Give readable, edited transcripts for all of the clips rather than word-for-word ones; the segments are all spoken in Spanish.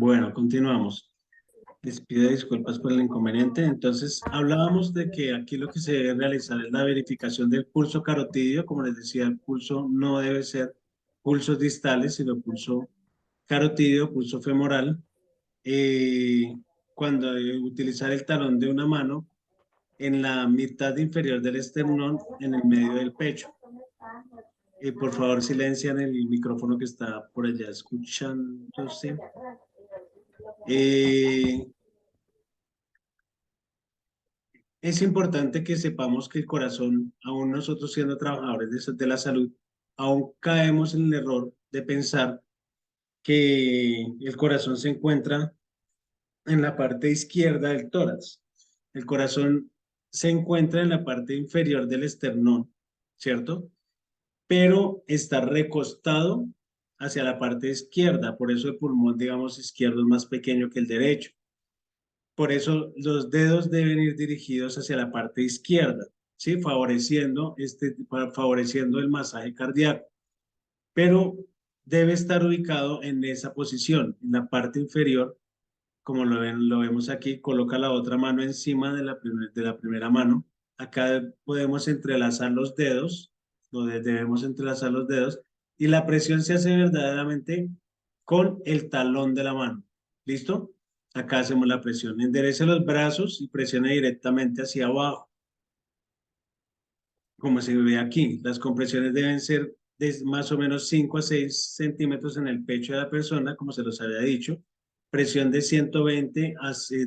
Bueno, continuamos. Les pido disculpas por el inconveniente. Entonces, hablábamos de que aquí lo que se debe realizar es la verificación del pulso carotidio. Como les decía, el pulso no debe ser pulsos distales, sino pulso carotidio, pulso femoral. Eh, Cuando utilizar el talón de una mano en la mitad inferior del esternón, en el medio del pecho. Por favor, silencian el micrófono que está por allá escuchándose. Eh, Es importante que sepamos que el corazón, aún nosotros siendo trabajadores de la salud, aún caemos en el error de pensar que el corazón se encuentra en la parte izquierda del tórax. El corazón se encuentra en la parte inferior del esternón, ¿cierto? Pero está recostado hacia la parte izquierda, por eso el pulmón, digamos, izquierdo es más pequeño que el derecho. Por eso los dedos deben ir dirigidos hacia la parte izquierda, ¿sí? Favoreciendo el masaje cardíaco. Pero debe estar ubicado en esa posición, en la parte inferior, como lo vemos aquí. Coloca la otra mano encima de de la primera mano. Acá podemos entrelazar los dedos, donde debemos entrelazar los dedos, y la presión se hace verdaderamente con el talón de la mano. ¿Listo? Acá hacemos la presión. Enderece los brazos y presione directamente hacia abajo, como se ve aquí. Las compresiones deben ser de más o menos 5 a 6 centímetros en el pecho de la persona, como se los había dicho. Presión de 120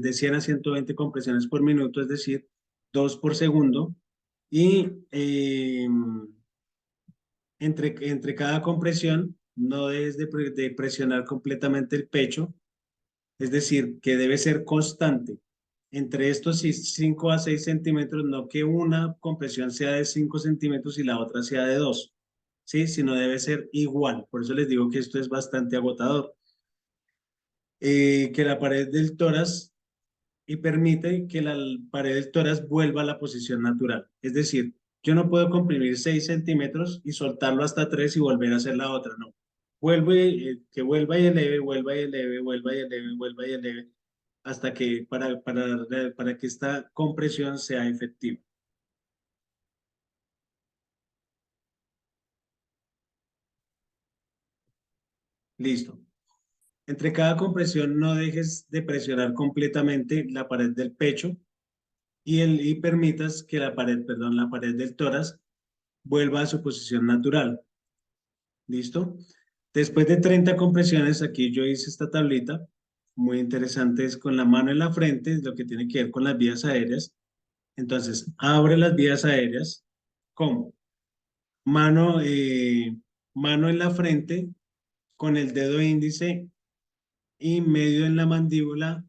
de 100 a 120 compresiones por minuto, es decir, 2 por segundo. Y entre cada compresión no debes de presionar completamente el pecho, es decir, que debe ser constante. Entre estos 5 a 6 centímetros, no que una compresión sea de 5 centímetros y la otra sea de 2, ¿sí? Sino debe ser igual. Por eso les digo que esto es bastante agotador. Que la pared del tórax y permite que la pared del tórax vuelva a la posición natural. Es decir, yo no puedo comprimir 6 centímetros y soltarlo hasta 3 y volver a hacer la otra, no. Que vuelva y eleve, vuelva y eleve, vuelva y eleve, vuelva y eleve, hasta que para que esta compresión sea efectiva. Listo. Entre cada compresión no dejes de presionar completamente la pared del pecho y permitas que la pared del tórax vuelva a su posición natural. ¿Listo? Después de 30 compresiones, aquí yo hice esta tablita, muy interesante, es con la mano en la frente, es lo que tiene que ver con las vías aéreas. Entonces, abre las vías aéreas. ¿Cómo? Mano, mano en la frente, con el dedo índice y medio en la mandíbula,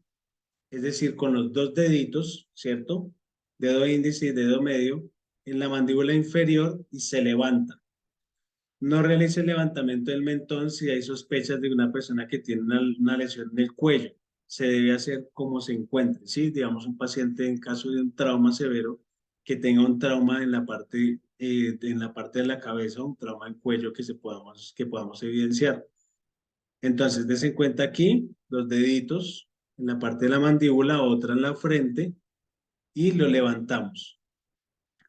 es decir, con los dos deditos, ¿cierto? Dedo índice y dedo medio en la mandíbula inferior y se levanta. No realice el levantamiento del mentón si hay sospechas de una persona que tiene una lesión en el cuello. Se debe hacer como se encuentre, ¿sí? Digamos, un paciente en caso de un trauma severo que tenga un trauma en la parte de la cabeza, un trauma en cuello que podamos evidenciar. Entonces, des en cuenta aquí los deditos en la parte de la mandíbula, otra en la frente y lo levantamos.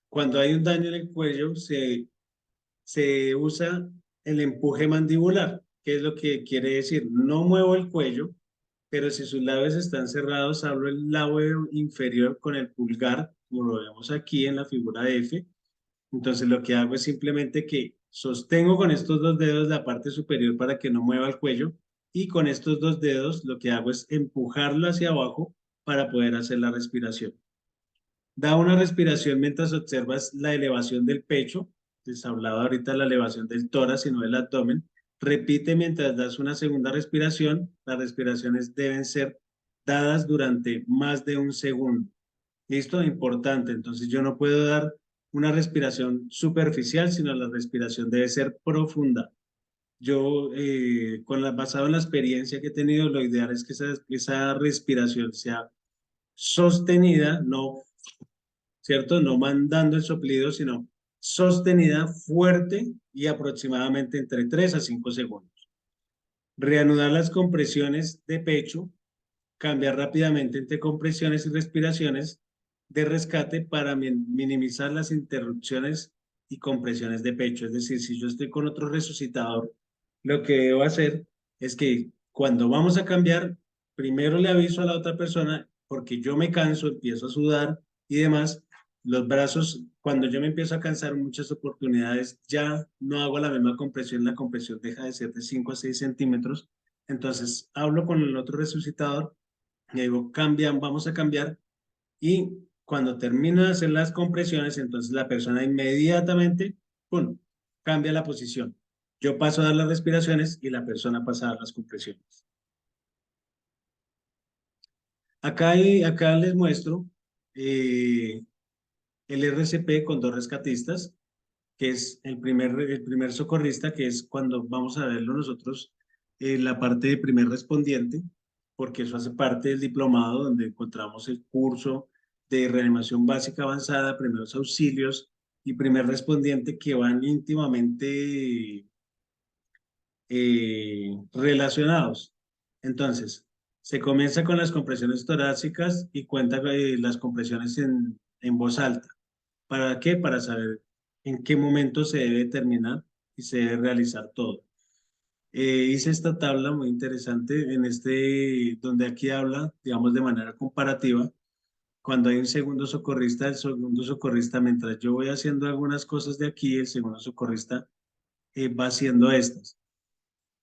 Cuando hay un daño en el cuello, se usa el empuje mandibular, que es lo que quiere decir, no muevo el cuello, pero si sus labios están cerrados, abro el labio inferior con el pulgar, como lo vemos aquí en la figura de F. Entonces lo que hago es simplemente que sostengo con estos dos dedos la parte superior para que no mueva el cuello y con estos dos dedos lo que hago es empujarlo hacia abajo para poder hacer la respiración. Da una respiración mientras observas la elevación del pecho. Les hablaba ahorita de la elevación del tórax y no del abdomen. Repite mientras das una segunda respiración. Las respiraciones deben ser dadas durante más de un segundo. ¿Listo? Importante. Entonces yo no puedo dar una respiración superficial, sino la respiración debe ser profunda. Yo, basado en la experiencia que he tenido, lo ideal es que esa respiración sea sostenida, no, ¿cierto? No mandando el soplido, sino sostenida, fuerte y aproximadamente entre 3 a 5 segundos. Reanudar las compresiones de pecho, cambiar rápidamente entre compresiones y respiraciones de rescate para minimizar las interrupciones y compresiones de pecho. Es decir, si yo estoy con otro resucitador, lo que debo hacer es que cuando vamos a cambiar, primero le aviso a la otra persona porque yo me canso, empiezo a sudar y demás. Los brazos, cuando yo me empiezo a cansar en muchas oportunidades, ya no hago la misma compresión, la compresión deja de ser de 5 a 6 centímetros. Entonces hablo con el otro resucitador y digo, cambian, vamos a cambiar. Y cuando termino de hacer las compresiones, entonces la persona inmediatamente, ¡pum!, cambia la posición. Yo paso a dar las respiraciones y la persona pasa a dar las compresiones. Acá les muestro eh, el RCP con dos rescatistas, que es el primer socorrista, que es cuando vamos a verlo nosotros, la parte de primer respondiente, porque eso hace parte del diplomado donde encontramos el curso de reanimación básica avanzada, primeros auxilios y primer respondiente que van íntimamente relacionados. Entonces, se comienza con las compresiones torácicas y cuenta las compresiones en voz alta. ¿Para qué? Para saber en qué momento se debe terminar y se debe realizar todo. Hice esta tabla muy interesante donde aquí habla, digamos, de manera comparativa. Cuando hay un segundo socorrista, el segundo socorrista, mientras yo voy haciendo algunas cosas de aquí, el segundo socorrista va haciendo estas.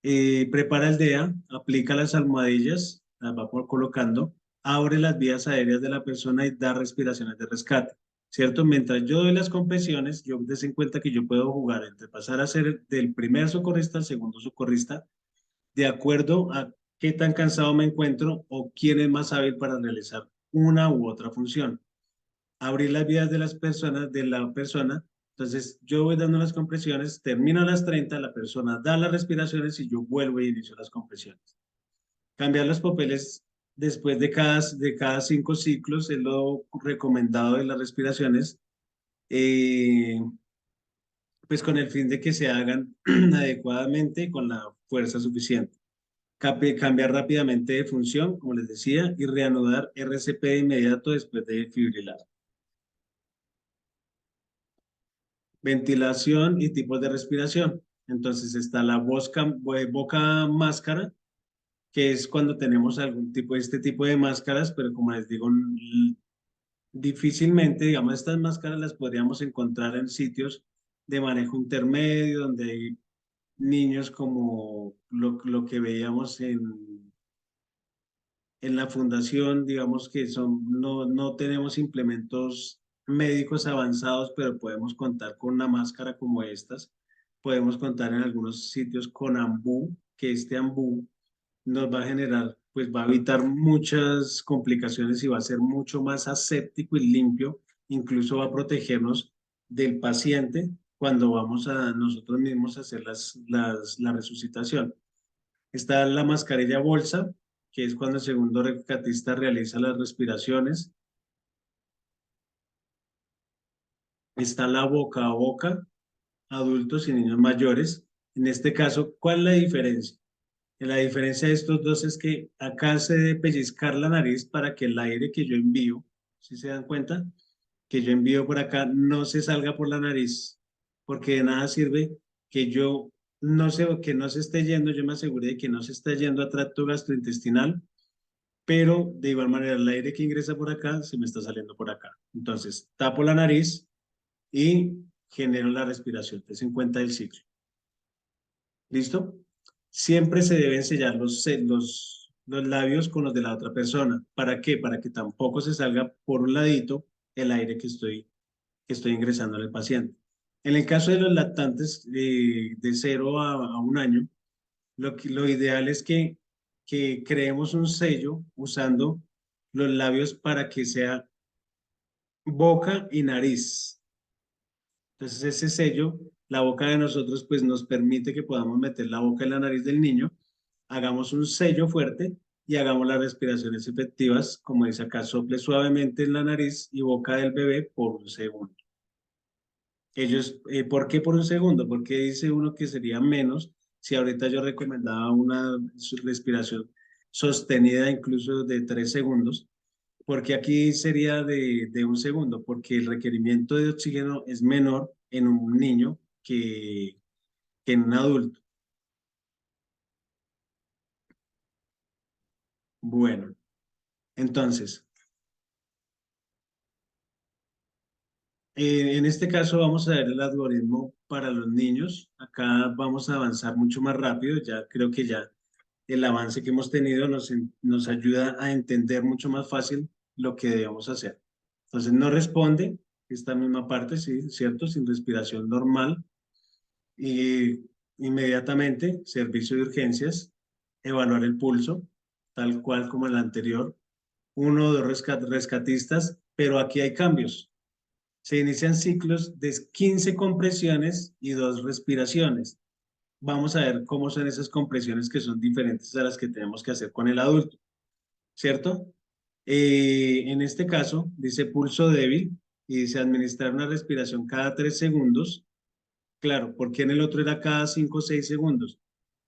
Prepara el DEA, aplica las almohadillas, las va colocando, abre las vías aéreas de la persona y da respiraciones de rescate, ¿cierto? Mientras yo doy las compresiones, yo des en cuenta que yo puedo jugar entre pasar a ser del primer socorrista al segundo socorrista, de acuerdo a qué tan cansado me encuentro o quién es más hábil para realizar una u otra función. Abrir las vías de la persona. Entonces, yo voy dando las compresiones, termino a las 30, la persona da las respiraciones y yo vuelvo y inicio las compresiones. Cambiar los papeles después de cada 5 ciclos es lo recomendado de las respiraciones, eh, pues con el fin de que se hagan adecuadamente y con la fuerza suficiente. Cambiar rápidamente de función, como les decía, y reanudar RCP de inmediato después de fibrilar. Ventilación y tipos de respiración. Entonces está la boca máscara, que es cuando tenemos algún tipo, este tipo de máscaras, pero como les digo, difícilmente, digamos, estas máscaras las podríamos encontrar en sitios de manejo intermedio, donde hay niños como lo que veíamos en la fundación, digamos que no tenemos implementos médicos avanzados, pero podemos contar con una máscara como estas. Podemos contar en algunos sitios con ambú, que este ambú nos va a generar, pues va a evitar muchas complicaciones y va a ser mucho más aséptico y limpio. Incluso va a protegernos del paciente cuando vamos a nosotros mismos a hacer la resucitación. Está la mascarilla bolsa, que es cuando el segundo rescatista realiza las respiraciones. Está la boca a boca, adultos y niños mayores. En este caso, ¿cuál es la diferencia? La diferencia de estos dos es que acá se debe pellizcar la nariz para que el aire que yo envío, si se dan cuenta, que yo envío por acá no se salga por la nariz, porque de nada sirve que yo no sé, que no se esté yendo, yo me aseguré de que no se está yendo a tracto gastrointestinal, pero de igual manera el aire que ingresa por acá se me está saliendo por acá. Entonces, tapo la nariz y genero la respiración. Ten en cuenta el ciclo. ¿Listo? Siempre se deben sellar los labios con los de la otra persona. ¿Para qué? Para que tampoco se salga por un ladito el aire que estoy ingresando al paciente. En el caso de los lactantes de 0 a 1 año, lo ideal es que creemos un sello usando los labios para que sea boca y nariz. Entonces ese sello, la boca de nosotros, pues nos permite que podamos meter la boca en la nariz del niño, hagamos un sello fuerte y hagamos las respiraciones efectivas, como dice acá, sople suavemente en la nariz y boca del bebé por un segundo. ¿Por qué por un segundo? Porque dice uno que sería menos si ahorita yo recomendaba una respiración sostenida incluso de 3 segundos, porque aquí sería de 1 segundo, porque el requerimiento de oxígeno es menor en un niño que en un adulto. Bueno, entonces, en este caso vamos a ver el algoritmo para los niños. Acá vamos a avanzar mucho más rápido. Ya creo que ya el avance que hemos tenido nos ayuda a entender mucho más fácil lo que debemos hacer. Entonces, no responde esta misma parte, sí, ¿cierto? Sin respiración normal. Y inmediatamente, servicio de urgencias, evaluar el pulso, tal cual como el anterior. Uno o dos rescatistas, pero aquí hay cambios. Se inician ciclos de 15 compresiones y 2 respiraciones. Vamos a ver cómo son esas compresiones que son diferentes a las que tenemos que hacer con el adulto, ¿cierto? En este caso, dice pulso débil y dice administrar una respiración cada 3 segundos. Claro, porque en el otro era cada 5 o 6 segundos,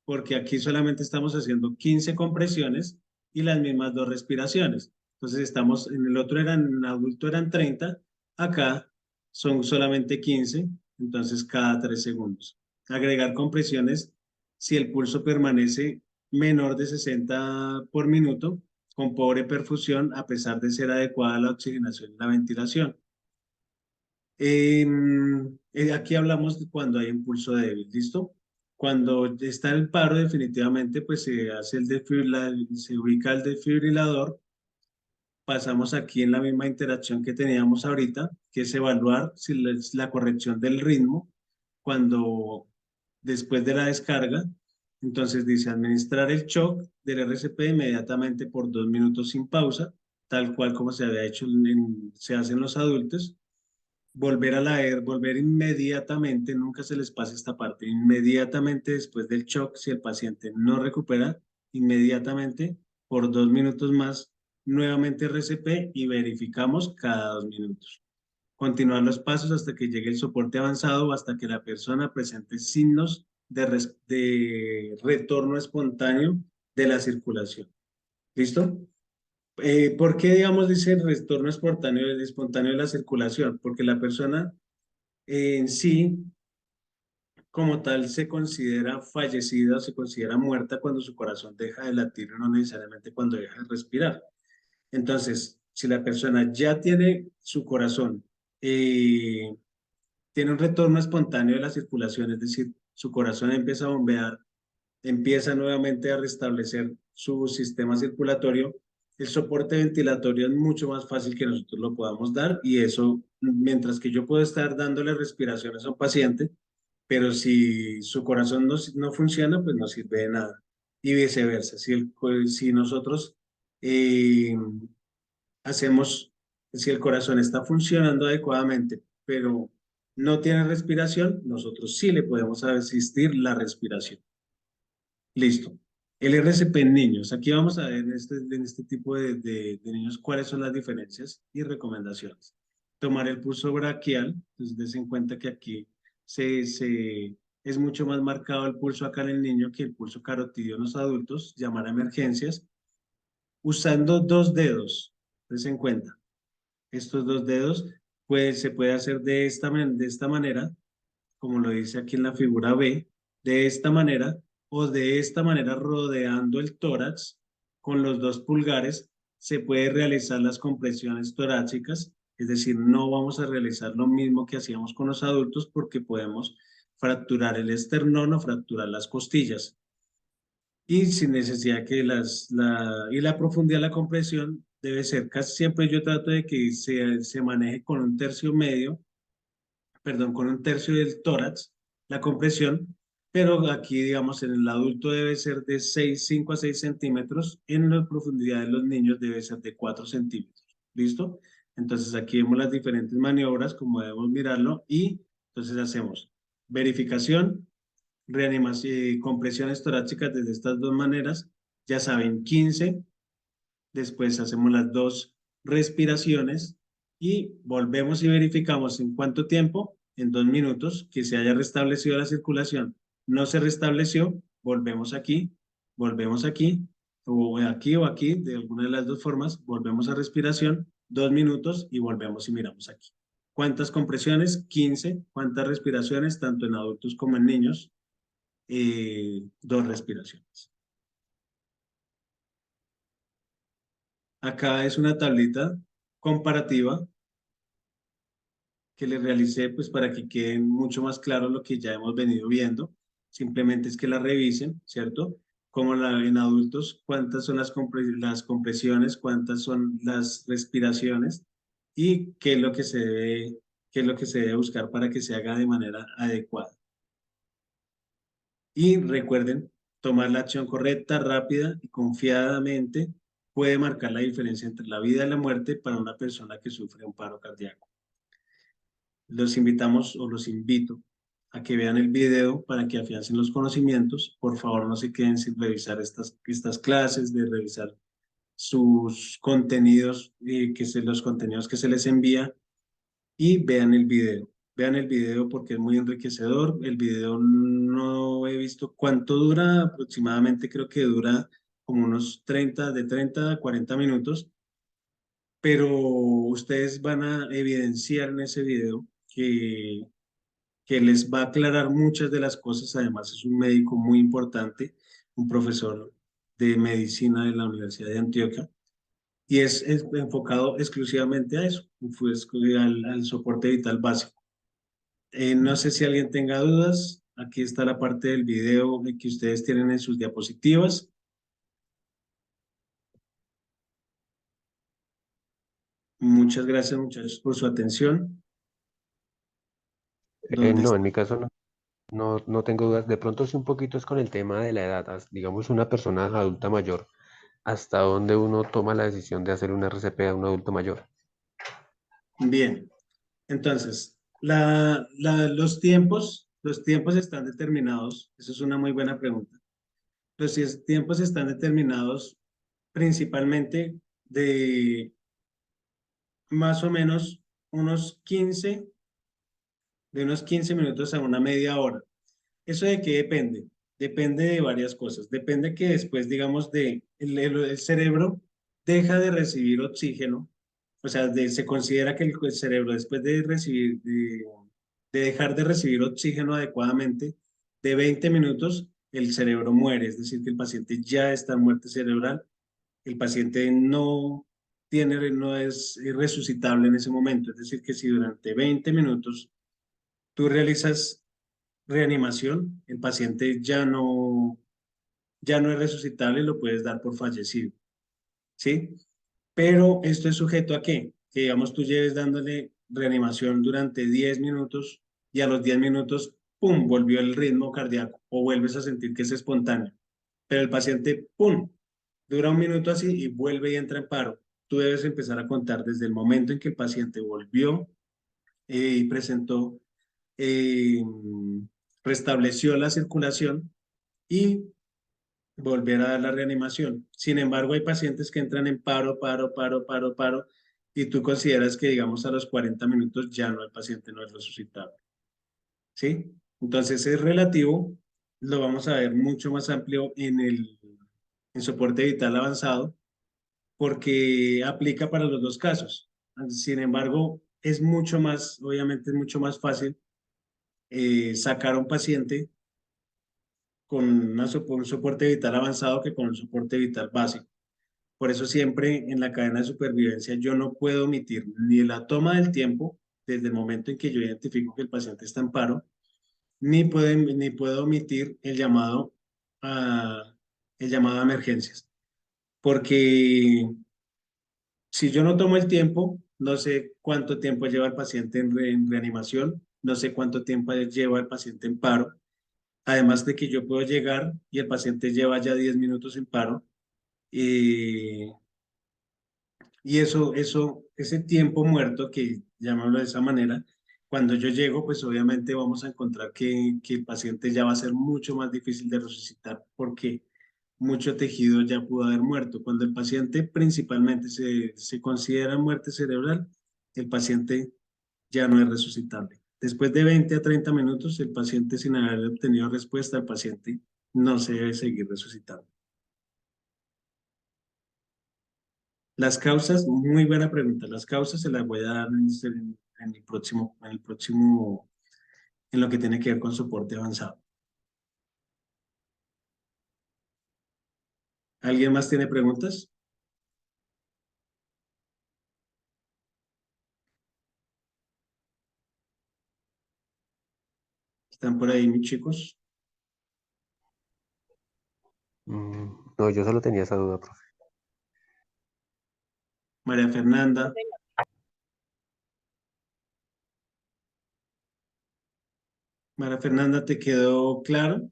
porque aquí solamente estamos haciendo 15 compresiones y las mismas 2 respiraciones. Entonces estamos, en el otro eran, en adulto eran 30, acá son solamente 15, entonces cada 3 segundos. Agregar compresiones si el pulso permanece menor de 60 por minuto, con pobre perfusión, a pesar de ser adecuada la oxigenación y la ventilación. Aquí hablamos de cuando hay impulso débil, ¿listo? Cuando está el paro, definitivamente, pues se hace se ubica el desfibrilador. Pasamos aquí en la misma interacción que teníamos ahorita, que es evaluar si la corrección del ritmo cuando después de la descarga. Entonces dice administrar el shock del RCP inmediatamente por 2 minutos sin pausa, tal cual como se había hecho, se hace en los adultos. Volver a leer, volver inmediatamente, nunca se les pasa esta parte, inmediatamente después del shock, si el paciente no recupera, inmediatamente por 2 minutos más, nuevamente RCP y verificamos cada 2 minutos. Continuar los pasos hasta que llegue el soporte avanzado o hasta que la persona presente signos de retorno espontáneo de la circulación. ¿Listo? ¿Por qué, digamos, dice el retorno espontáneo de la circulación? Porque la persona en sí, como tal, se considera fallecida o se considera muerta cuando su corazón deja de latir, no necesariamente cuando deja de respirar. Entonces, si la persona ya tiene su corazón, eh, tiene un retorno espontáneo de la circulación, es decir, su corazón empieza a bombear, empieza nuevamente a restablecer su sistema circulatorio, el soporte ventilatorio es mucho más fácil que nosotros lo podamos dar y eso, mientras que yo puedo estar dándole respiraciones a un paciente, pero si su corazón no funciona, pues no sirve de nada. Y viceversa, si nosotros eh, hacemos, si el corazón está funcionando adecuadamente, pero no tiene respiración, nosotros sí le podemos asistir la respiración. Listo. El RCP en niños. Aquí vamos a ver en este tipo de niños cuáles son las diferencias y recomendaciones. Tomar el pulso braquial, entonces des en cuenta que aquí es mucho más marcado el pulso acá en el niño que el pulso carotidio en los adultos. Llamar a emergencias usando 2 dedos. Des en cuenta. Estos 2 dedos se puede hacer de esta manera, como lo dice aquí en la figura B, de esta manera o de esta manera rodeando el tórax con los 2 pulgares se puede realizar las compresiones torácicas, es decir, no vamos a realizar lo mismo que hacíamos con los adultos porque podemos fracturar el esternón o fracturar las costillas y sin necesidad que y la profundidad de la compresión debe ser casi siempre yo trato de que se maneje con un tercio medio, perdón, con un tercio del tórax, la compresión, pero aquí, digamos, en el adulto debe ser de 5 a 6 centímetros, en la profundidad de los niños debe ser de 4 centímetros. ¿Listo? Entonces aquí vemos las diferentes maniobras, como debemos mirarlo, y entonces hacemos verificación, reanimación, compresiones torácicas desde estas 2 maneras, ya saben, 15, después hacemos las 2 respiraciones y volvemos y verificamos en cuánto tiempo, en 2 minutos, que se haya restablecido la circulación. no se restableció, volvemos aquí, o aquí, de alguna de las dos formas, volvemos a respiración, 2 minutos y volvemos y miramos aquí. ¿Cuántas compresiones? 15. ¿Cuántas respiraciones? Tanto en adultos como en niños, 2 respiraciones. Acá es una tablita comparativa que les realicé pues para que queden mucho más claro lo que ya hemos venido viendo. Simplemente es que la revisen, ¿cierto? Como en adultos, cuántas son las compresiones, cuántas son las respiraciones y qué es lo que se debe buscar para que se haga de manera adecuada. Y recuerden, tomar la acción correcta, rápida y confiadamente puede marcar la diferencia entre la vida y la muerte para una persona que sufre un paro cardíaco. Los invitamos o los invito a que vean el video para que afiancen los conocimientos. Por favor, no se queden sin revisar estas clases, de revisar sus contenidos, los contenidos que se les envía y vean el video. Vean el video porque es muy enriquecedor. El video no he visto cuánto dura, aproximadamente creo que dura como de 30 a 40 minutos, pero ustedes van a evidenciar en ese video que les va a aclarar muchas de las cosas. Además, es un médico muy importante, un profesor de medicina de la Universidad de Antioquia, y es enfocado exclusivamente a eso, al soporte vital básico. No sé si alguien tenga dudas. Aquí está la parte del video que ustedes tienen en sus diapositivas. Muchas gracias, muchachos, por su atención. ¿Dónde No, en está? mi caso no tengo dudas. De pronto sí un poquito es con el tema de la edad. Digamos, una persona adulta mayor, ¿hasta dónde uno toma la decisión de hacer una RCP a un adulto mayor? Bien. Entonces, los tiempos están determinados. Eso es una muy buena pregunta. Tiempos están determinados principalmente de más o menos unos 15, de unos 15 minutos a una media hora. ¿Eso de qué depende? Depende de varias cosas. Depende que después, digamos, el cerebro deja de recibir oxígeno. O sea, se considera que el cerebro después de dejar de recibir oxígeno adecuadamente, de 20 minutos, el cerebro muere. Es decir, que el paciente ya está en muerte cerebral. El paciente no es resucitable en ese momento. Es decir, que si durante 20 minutos tú realizas reanimación, el paciente ya no es resucitable, lo puedes dar por fallecido, ¿sí? Pero esto es sujeto a qué? Que digamos tú lleves dándole reanimación durante 10 minutos y a los 10 minutos, ¡pum!, volvió el ritmo cardíaco o vuelves a sentir que es espontáneo. Pero el paciente, ¡pum!, dura un minuto así y vuelve y entra en paro. Tú debes empezar a contar desde el momento en que el paciente volvió y presentó, eh, restableció la circulación y volver a dar la reanimación. Sin embargo, hay pacientes que entran en paro, y tú consideras que, digamos, a los 40 minutos ya no, el paciente no es resucitable, ¿sí? Entonces es relativo, lo vamos a ver mucho más amplio en soporte vital avanzado, porque aplica para los dos casos. Sin embargo, obviamente es mucho más fácil sacar a un paciente con un soporte vital avanzado que con un soporte vital básico. Por eso siempre en la cadena de supervivencia yo no puedo omitir ni la toma del tiempo desde el momento en que yo identifico que el paciente está en paro, ni puedo omitir el llamado a emergencias. Porque si yo no tomo el tiempo, no sé cuánto tiempo lleva el paciente en reanimación, no sé cuánto tiempo lleva el paciente en paro. Además de que yo puedo llegar y el paciente lleva ya 10 minutos en paro. eh, Y ese tiempo muerto, que llamémoslo de esa manera, cuando yo llego, pues obviamente vamos a encontrar que el paciente ya va a ser mucho más difícil de resucitar porque mucho tejido ya pudo haber muerto. Cuando el paciente principalmente se considera muerte cerebral, el paciente ya no es resucitable. Después de 20 a 30 minutos, el paciente sin haber obtenido respuesta, el paciente no se debe seguir resucitando. Las causas, muy buena pregunta. Las causas se las voy a dar en lo que tiene que ver con soporte avanzado. ¿Alguien más tiene preguntas? ¿Están por ahí, mis chicos? No, yo solo tenía esa duda, profe. María Fernanda. María Fernanda, ¿te quedó claro?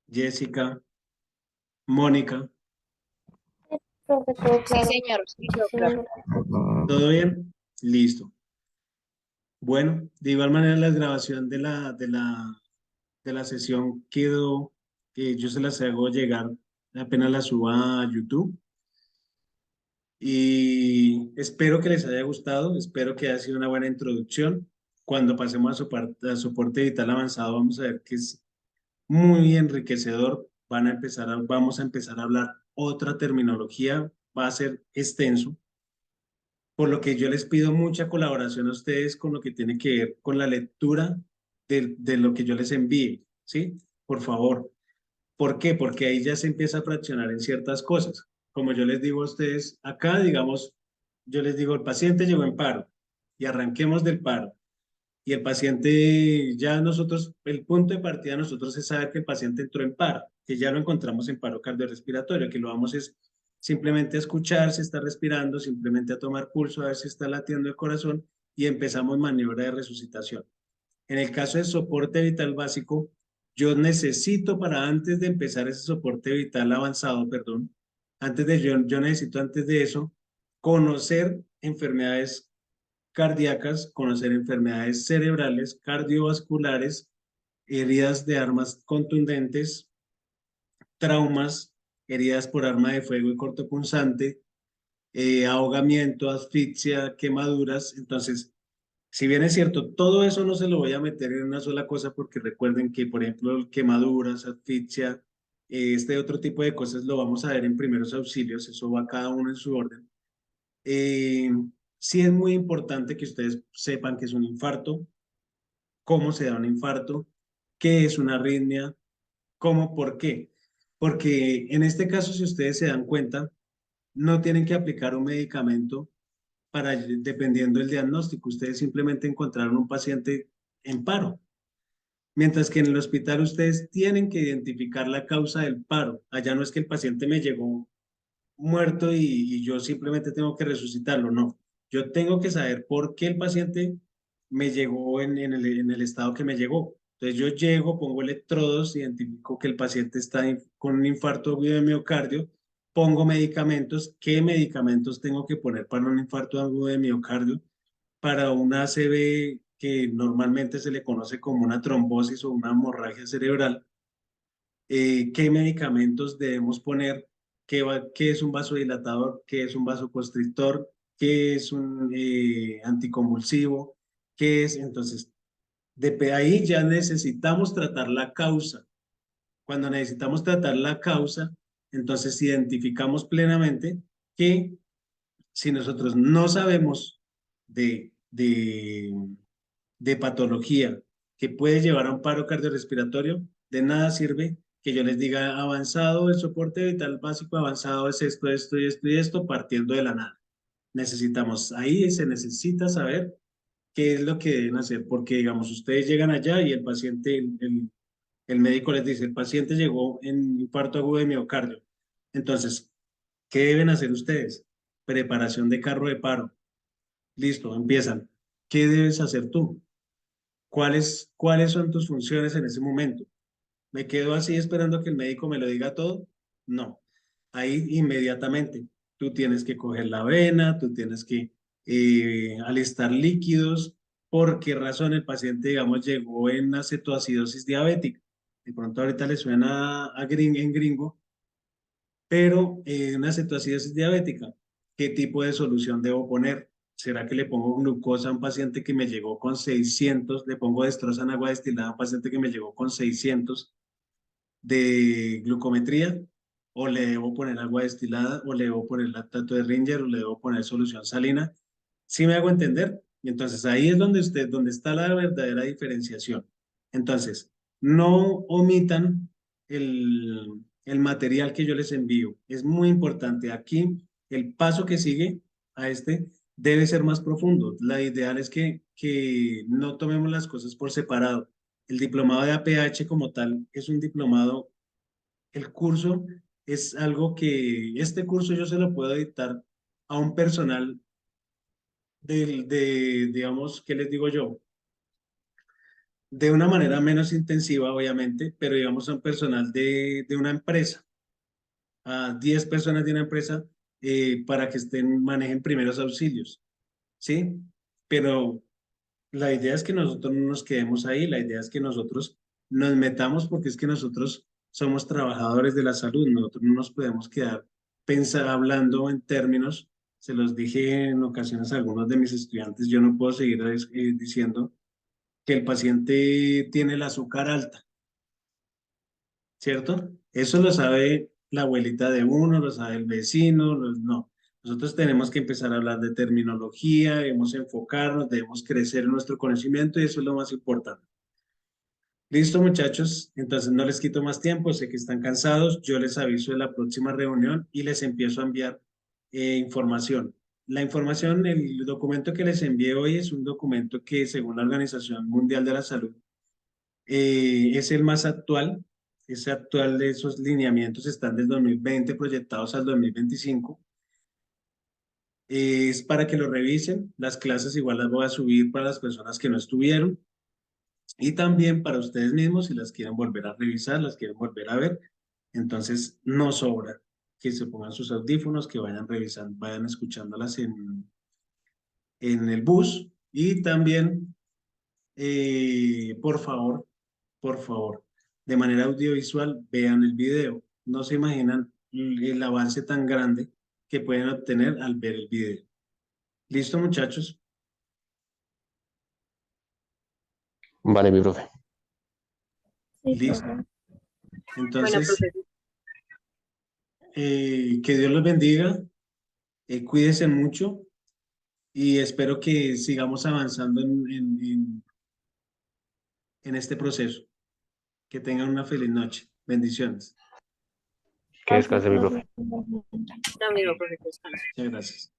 Jessica, Mónica, Profe, todo Sí, claro. señor, sí, quedó claro. Muchísimas ¿todo bien? Listo. Bueno, de igual manera la grabación de la sesión quedó, yo se las hago llegar apenas la suba a YouTube. Y espero que les haya gustado, espero que haya sido una buena introducción. Cuando pasemos a soporte vital avanzado, vamos a ver que es muy enriquecedor. Vamos a empezar a hablar otra terminología, va a ser extenso, por lo que yo les pido mucha colaboración a ustedes con lo que tiene que ver con la lectura de lo que yo les envíe, ¿sí? Por favor. ¿Por qué? Porque ahí ya se empieza a fraccionar en ciertas cosas. Como yo les digo a ustedes, acá, digamos, yo les digo, el paciente llegó en paro y arranquemos del paro. Y el paciente, ya nosotros, el punto de partida de nosotros es saber que el paciente entró en paro, que ya lo encontramos en paro cardiorrespiratorio, que lo vamos es simplemente a escuchar si está respirando, simplemente a tomar pulso, a ver si está latiendo el corazón y empezamos maniobra de resucitación. En el caso del soporte vital básico, yo necesito para antes de empezar ese soporte vital avanzado, perdón, yo necesito antes de eso conocer enfermedades cardíacas, conocer enfermedades cerebrales, cardiovasculares, heridas de armas contundentes, traumas, heridas por arma de fuego y cortopunzante, ahogamiento, asfixia, quemaduras. Entonces, si bien es cierto, todo eso no se lo voy a meter en una sola cosa porque recuerden que, por ejemplo, quemaduras, asfixia, este otro tipo de cosas lo vamos a ver en primeros auxilios, eso va cada uno en su orden. Eh, sí es muy importante que ustedes sepan qué es un infarto, cómo se da un infarto, qué es una arritmia, cómo, por qué. Porque en este caso, si ustedes se dan cuenta, no tienen que aplicar un medicamento dependiendo del diagnóstico. Ustedes simplemente encontraron un paciente en paro. Mientras que en el hospital ustedes tienen que identificar la causa del paro. Allá no es que el paciente me llegó muerto y yo simplemente tengo que resucitarlo. No, yo tengo que saber por qué el paciente me llegó en el estado que me llegó. Entonces yo llego, pongo electrodos, identifico que el paciente está con un infarto agudo de miocardio, pongo medicamentos. ¿Qué medicamentos tengo que poner para un infarto agudo de miocardio? Para una ACV que normalmente se le conoce como una trombosis o una hemorragia cerebral, qué medicamentos debemos poner, qué es un vasodilatador, qué es un vasoconstrictor, qué es un anticonvulsivo, qué es. Entonces, de ahí ya necesitamos tratar la causa. Cuando necesitamos tratar la causa, entonces identificamos plenamente que si nosotros no sabemos de patología que puede llevar a un paro cardiorrespiratorio, de nada sirve que yo les diga avanzado, el soporte vital básico avanzado es esto, esto y esto y esto, partiendo de la nada. Ahí se necesita saber qué es lo que deben hacer, porque digamos, ustedes llegan allá y el paciente, el médico les dice, el paciente llegó en infarto agudo de miocardio. Entonces, ¿qué deben hacer ustedes? Preparación de carro de paro. Listo, empiezan. ¿Qué debes hacer tú? ¿Cuáles son tus funciones en ese momento? ¿Me quedo así esperando que el médico me lo diga todo? No. Ahí inmediatamente tú tienes que coger la vena, tú tienes que alistar líquidos. ¿Por qué razón el paciente, digamos, llegó en acetoacidosis diabética? De pronto ahorita le suena en gringo, pero una acetoacidosis diabética, ¿qué tipo de solución debo poner? ¿Será que le pongo glucosa a un paciente que me llegó con 600? ¿Le pongo destroza en agua destilada a un paciente que me llegó con 600 de glucometría? ¿O le debo poner agua destilada? ¿O le debo poner lactato de Ringer? ¿O le debo poner solución salina? ¿Sí me hago entender? Y entonces ahí es donde está la verdadera diferenciación. Entonces, no omitan el material que yo les envío. Es muy importante. Aquí, el paso que sigue a este debe ser más profundo. La ideal es que no tomemos las cosas por separado. El diplomado de APH como tal es un diplomado, el curso es algo que este curso yo se lo puedo dictar a un personal digamos, ¿qué les digo yo? De una manera menos intensiva, obviamente, pero digamos a un personal de una empresa, a 10 personas de una empresa para que manejen primeros auxilios, ¿sí? Pero la idea es que nosotros no nos quedemos ahí, la idea es que nosotros nos metamos porque es que nosotros somos trabajadores de la salud, nosotros no nos podemos quedar hablando en términos, se los dije en ocasiones a algunos de mis estudiantes, yo no puedo seguir diciendo que el paciente tiene el azúcar alta, ¿cierto? Eso lo sabe la abuelita de uno, lo sabe el vecino, no. Nosotros tenemos que empezar a hablar de terminología, debemos enfocarnos, debemos crecer en nuestro conocimiento y eso es lo más importante. Listo, muchachos. Entonces no les quito más tiempo, sé que están cansados. Yo les aviso de la próxima reunión y les empiezo a enviar información. La información, el documento que les envié hoy es un documento que según la Organización Mundial de la Salud es el más actual. Es actual de esos lineamientos, están del 2020 proyectados al 2025. Es para que lo revisen. Las clases igual las voy a subir para las personas que no estuvieron. Y también para ustedes mismos, si las quieren volver a revisar, las quieren volver a ver, entonces no sobra que se pongan sus audífonos, que vayan revisando, vayan escuchándolas en el bus y también, por favor, de manera audiovisual, vean el video. No se imaginan el avance tan grande que pueden obtener al ver el video. ¿Listo, muchachos? Vale, mi profe. Sí, Listo. profe. Entonces, que Dios los bendiga, cuídense mucho y espero que sigamos avanzando en este proceso. Que tengan una feliz noche. Bendiciones. Que descanse, mi profe. Profe. Muchas gracias.